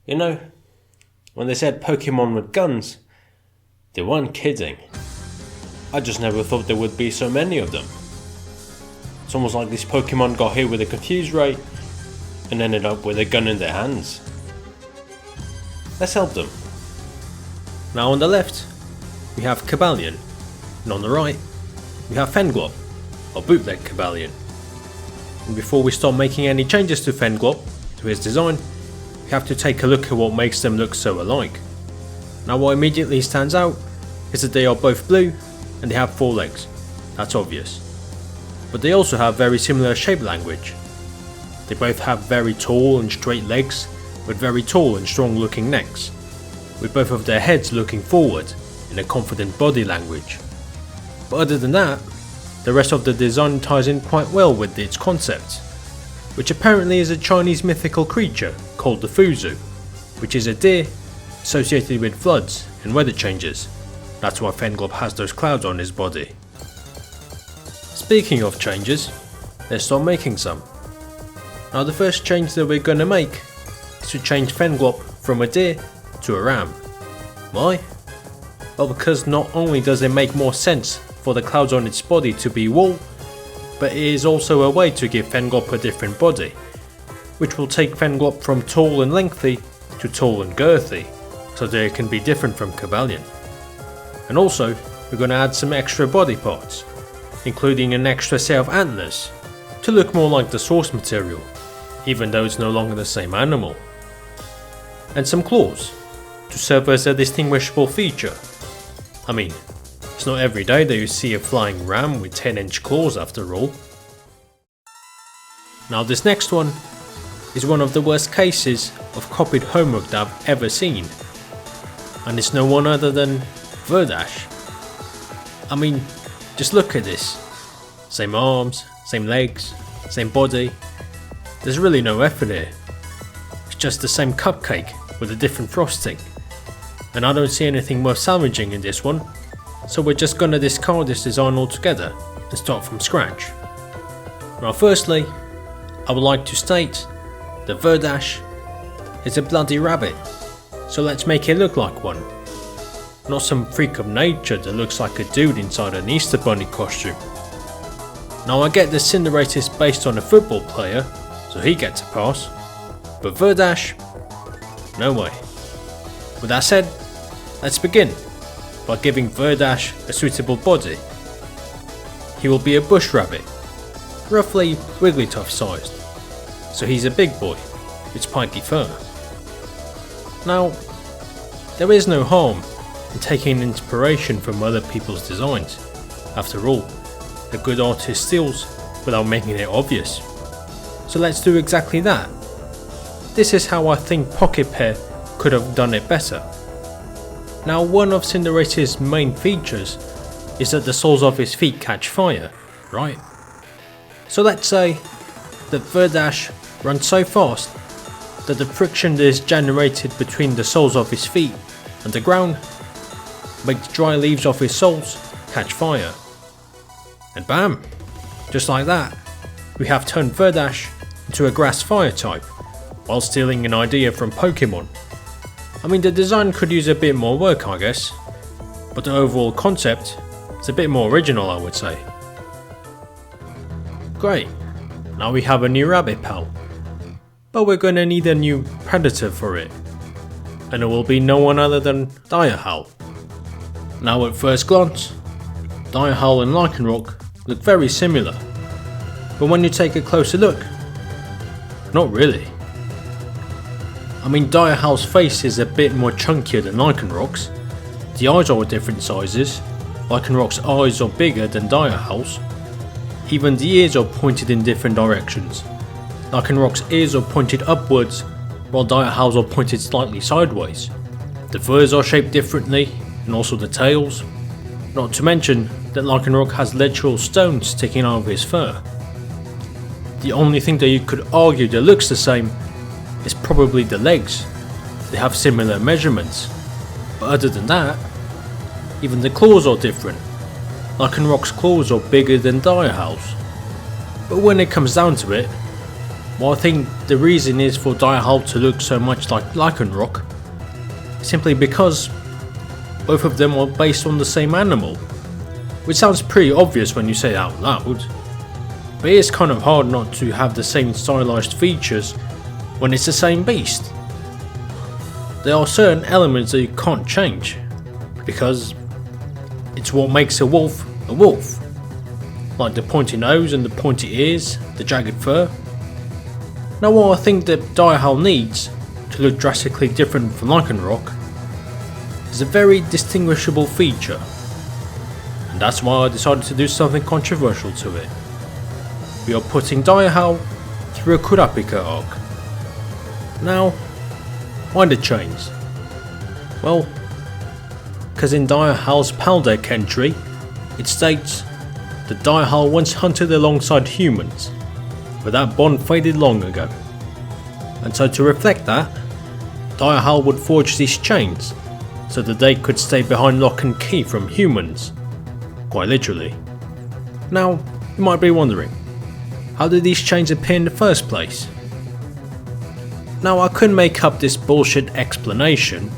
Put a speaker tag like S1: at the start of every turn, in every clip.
S1: You know, when they said Pokemon with guns, they weren't kidding. I just never thought there would be so many of them. It's almost like these Pokemon got here with a confused ray and ended up with a gun in their hands. Let's help them. Now on the left, we have Cobalion, and on the right, we have Fenglope, or bootleg Cobalion. And before we start making any changes to Fenglope, to his design, we have to take a look at what makes them look so alike. Now what immediately stands out is that they are both blue and they have 4 legs, that's obvious. But they also have very similar shape language. They both have very tall and straight legs with very tall and strong looking necks, with both of their heads looking forward in a confident body language. But other than that, the rest of the design ties in quite well with its concept, which apparently is a Chinese mythical creature called the Fuzu, which is a deer associated with floods and weather changes. That's why Fenglope has those clouds on his body. Speaking of changes, let's start making some. Now the first change that we're gonna make is to change Fenglope from a deer to a ram. Why? Well, because not only does it make more sense for the clouds on its body to be wool, but it is also a way to give Fenglope a different body, which will take Fenglope from tall and lengthy to tall and girthy, so that it can be different from Cobalion. And also, we're going to add some extra body parts, including an extra set of antlers, to look more like the source material, even though it's no longer the same animal. And some claws, to serve as a distinguishable feature. I mean, it's not every day that you see a flying ram with 10-inch claws after all. Now this next one is one of the worst cases of copied homework that I've ever seen. And it's no one other than Verdash. I mean, just look at this. Same arms, same legs, same body. There's really no effort here. It's just the same cupcake with a different frosting. And I don't see anything worth salvaging in this one, so we're just gonna discard this design altogether and start from scratch. Now firstly, I would like to state that Verdash is a bloody rabbit, so let's make it look like one. Not some freak of nature that looks like a dude inside an Easter bunny costume. Now I get the Cinderate is based on a football player, so he gets a pass, but Verdash, no way. With that said, let's begin by giving Verdash a suitable body. He will be a bush rabbit, roughly Wigglytuff sized, so he's a big boy with spiky fur. Now, there is no harm in taking inspiration from other people's designs. After all, a good artist steals without making it obvious. So let's do exactly that. This is how I think Pocket Pair could have done it better. Now one of Cinderace's main features is that the soles of his feet catch fire, right? So let's say that Verdash runs so fast that the friction that is generated between the soles of his feet and the ground makes dry leaves of his soles catch fire. And bam! Just like that, we have turned Verdash into a grass fire type, while stealing an idea from Pokemon. I mean, the design could use a bit more work, I guess, but the overall concept is a bit more original, I would say. Great, now we have a new rabbit pal, but we're gonna need a new predator for it, and it will be no one other than Direhowl. Now at first glance, Direhowl and Lycanroc look very similar, but when you take a closer look, not really. I mean, Direhowl's face is a bit more chunkier than Lycanroc's, the eyes are different sizes, Lycanroc's eyes are bigger than Direhowl's, even the ears are pointed in different directions. Lycanroc's ears are pointed upwards, while Direhowl's are pointed slightly sideways. The furs are shaped differently, and also the tails, not to mention that Lycanroc has literal stones sticking out of his fur. The only thing that you could argue that looks the same is probably the legs. They have similar measurements, but other than that, even the claws are different. Lycanroc's claws are bigger than Direhowl's. But when it comes down to it, Well, I think the reason is for Direhowl to look so much like Lycanroc, simply because both of them are based on the same animal, which sounds pretty obvious when you say it out loud, but it is kind of hard not to have the same stylized features when it's the same beast. There are certain elements that you can't change, because it's what makes a wolf, like the pointy nose and the pointy ears, the jagged fur. Now what I think that Direhowl needs to look drastically different from Lycanroc is a very distinguishable feature, and that's why I decided to do something controversial to it. We are putting Direhowl through a Kurapika arc. Now, why the chains? Well, because in Direhowl's Paldeck entry, it states that Direhowl once hunted alongside humans, but that bond faded long ago. And so to reflect that, Direhowl would forge these chains so that they could stay behind lock and key from humans, quite literally. Now, you might be wondering, how did these chains appear in the first place? Now I could make up this bullshit explanation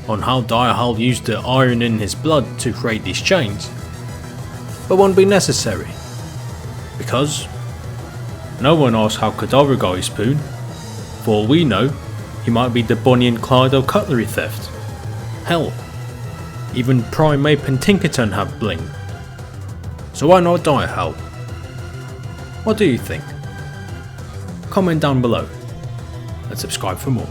S1: on how Direhowl used the iron in his blood to create these chains, but won't be necessary, because no one asked how Kadabra got his spoon. For all we know, he might be the Bonnie and Clyde of cutlery theft. Hell, even Primeape and Tinkerton have bling. So why not Direhowl? What do you think? Comment down below and subscribe for more.